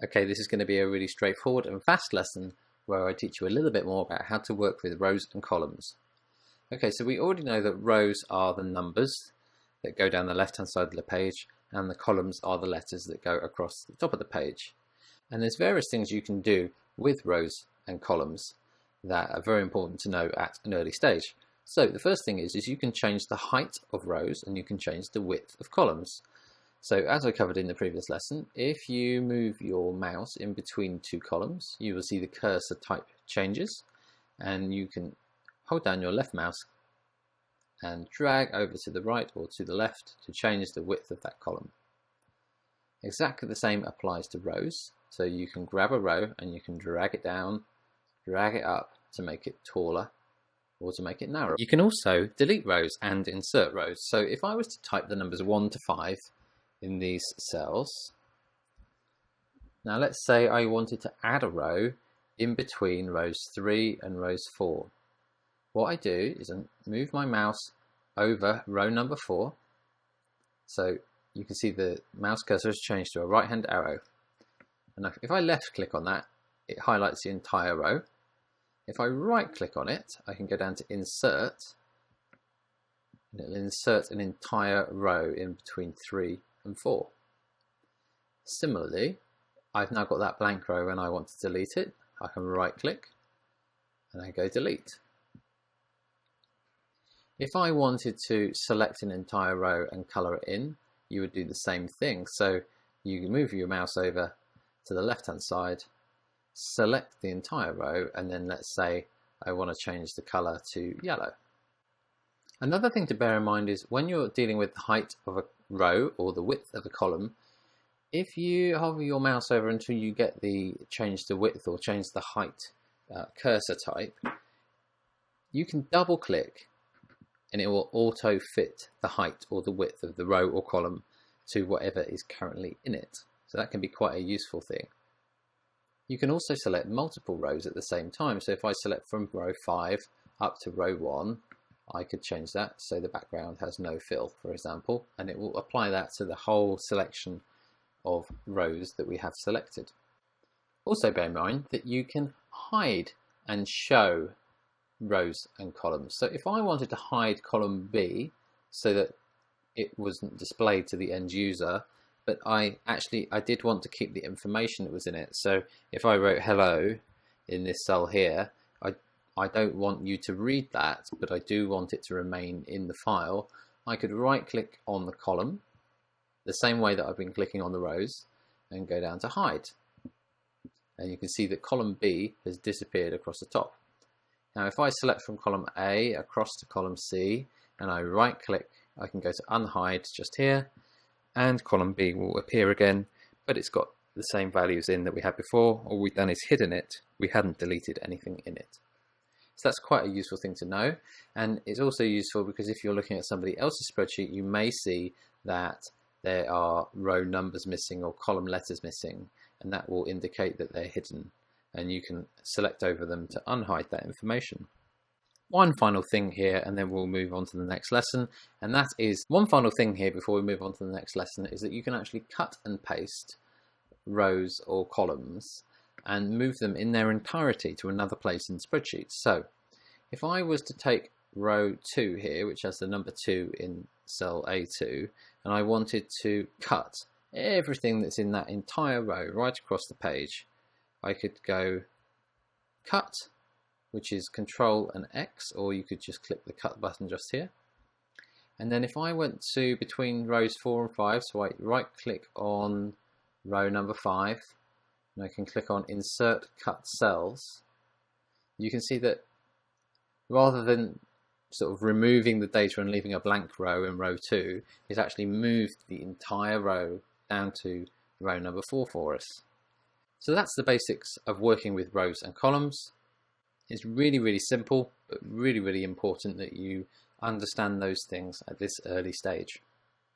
Okay, this is going to be a really straightforward and fast lesson where I teach you a little bit more about how to work with rows and columns. Okay, so we already know that rows are the numbers that go down the left-hand side of the page, and the columns are the letters that go across the top of the page. And there's various things you can do with rows and columns that are very important to know at an early stage. So the first thing is you can change the height of rows and you can change the width of columns. So as I covered in the previous lesson, if you move your mouse in between two columns, you will see the cursor type changes, and you can hold down your left mouse and drag over to the right or to the left to change the width of that column. Exactly the same applies to rows. So you can grab a row and you can drag it down, drag it up to make it taller or to make it narrower. You can also delete rows and insert rows. So if I was to type the numbers 1 to 5 in these cells, now let's say I wanted to add a row in between rows 3 and rows 4. What I do is I move my mouse over row number 4. So you can see the mouse cursor has changed to a right hand arrow. And if I left click on that, it highlights the entire row. If I right click on it, I can go down to insert, and it'll insert an entire row in between 3 and 4. Similarly, I've now got that blank row and I want to delete it. I can right click and I go delete. If I wanted to select an entire row and color it in, you would do the same thing. So you can move your mouse over to the left hand side, select the entire row, and then let's say I want to change the color to yellow. Another thing to bear in mind is when you're dealing with the height of a row or the width of a column, if you hover your mouse over until you get the change the width or change the height cursor type, you can double click and it will auto fit the height or the width of the row or column to whatever is currently in it. So that can be quite a useful thing. You can also select multiple rows at the same time. So if I select from row 5 up to row 1, I could change that so the background has no fill, for example, and it will apply that to the whole selection of rows that we have selected. Also bear in mind that you can hide and show rows and columns. So if I wanted to hide column B so that it wasn't displayed to the end user, but I did want to keep the information that was in it. So if I wrote hello in this cell here, I don't want you to read that, but I do want it to remain in the file. I could right click on the column the same way that I've been clicking on the rows and go down to hide. And you can see that column B has disappeared across the top. Now if I select from column A across to column C and I right click, I can go to unhide just here, and column B will appear again, but it's got the same values in that we had before. All we've done is hidden it. We hadn't deleted anything in it. So that's quite a useful thing to know, and it's also useful because if you're looking at somebody else's spreadsheet, you may see that there are row numbers missing or column letters missing, and that will indicate that they're hidden, and you can select over them to unhide that information. One final thing here, and then we'll move on to the next lesson, and that is one final thing here before we move on to the next lesson is that you can actually cut and paste rows or columns and move them in their entirety to another place in the spreadsheet. So if I was to take row 2 here, which has the number 2 in cell A2, and I wanted to cut everything that's in that entire row right across the page, I could go cut, which is Control and X, or you could just click the cut button just here. And then if I went to between rows 4 and 5, so I right click on row number 5, and I can click on Insert Cut Cells, you can see that rather than sort of removing the data and leaving a blank row in row 2, it's actually moved the entire row down to row number 4 for us. So that's the basics of working with rows and columns. It's really simple, but really important that you understand those things at this early stage.